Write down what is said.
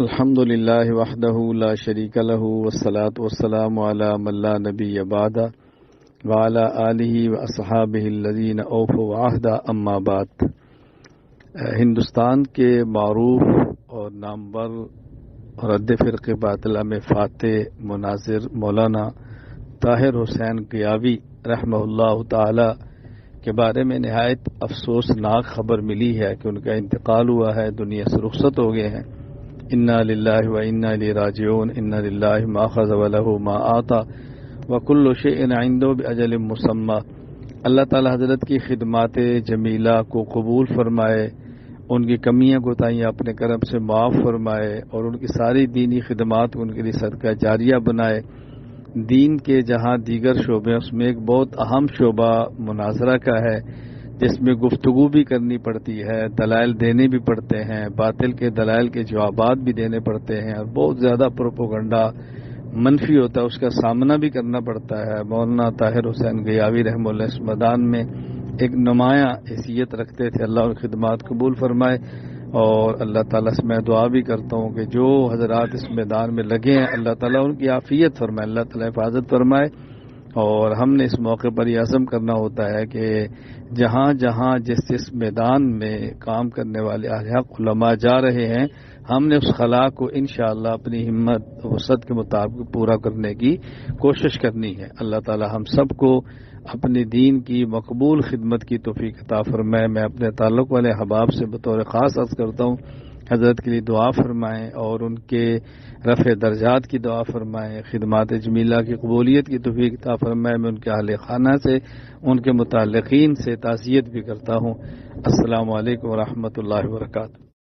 الحمد للہ وحدہ لا شریک لہ والصلاة والسلام علی من لا نبی بعدہ وعلی آلہ واصحابہ الذین اوفوا العہد اما بعد۔ ہندوستان کے معروف اور نامور رد فرقے باطلہ میں فاتح مناظر مولانا طاہر حسین گیاوی رحمہ اللہ تعالی کے بارے میں نہایت افسوسناک خبر ملی ہے کہ ان کا انتقال ہوا ہے، دنیا سے رخصت ہو گئے ہیں۔ انا للہ و انا الیہ راجعون، انا للہ ما اخذ ولہ ما آتا وکل شیء عنده باجل مسمى۔ اللہ تعالی حضرت کی خدمات جمیلہ کو قبول فرمائے، ان کی کمیاں کوتاہیاں اپنے کرم سے معاف فرمائے اور ان کی ساری دینی خدمات کو ان کے لیے صدقہ جاریہ بنائے۔ دین کے جہاں دیگر شعبے اس میں ایک بہت اہم شعبہ مناظرہ کا ہے، جس میں گفتگو بھی کرنی پڑتی ہے، دلائل دینے بھی پڑتے ہیں، باطل کے دلائل کے جوابات بھی دینے پڑتے ہیں اور بہت زیادہ پروپیگنڈا منفی ہوتا ہے، اس کا سامنا بھی کرنا پڑتا ہے۔ مولانا طاہر حسین گیاوی رحمہ اللہ اس میدان میں ایک نمایاں حیثیت رکھتے تھے، اللہ ان کی خدمات قبول فرمائے۔ اور اللہ تعالیٰ سے میں دعا بھی کرتا ہوں کہ جو حضرات اس میدان میں لگے ہیں اللہ تعالیٰ ان کی عافیت فرمائے، اللہ تعالیٰ حفاظت فرمائے۔ اور ہم نے اس موقع پر یہ عزم کرنا ہوتا ہے کہ جہاں جہاں جس میدان میں کام کرنے والے اہل حق علماء جا رہے ہیں، ہم نے اس خلا کو انشاءاللہ اپنی ہمت وسعت کے مطابق پورا کرنے کی کوشش کرنی ہے۔ اللہ تعالی ہم سب کو اپنے دین کی مقبول خدمت کی توفیق عطا فرمائے۔ میں اپنے تعلق والے احباب سے بطور خاص عرض کرتا ہوں حضرت کے لیے دعا فرمائیں اور ان کے رفع درجات کی دعا فرمائیں، خدمات جمیلہ کی قبولیت کی توفیق عطا فرمائے۔ میں ان کے اہل خانہ سے، ان کے متعلقین سے تعزیت بھی کرتا ہوں۔ السلام علیکم ورحمۃ اللہ وبرکاتہ۔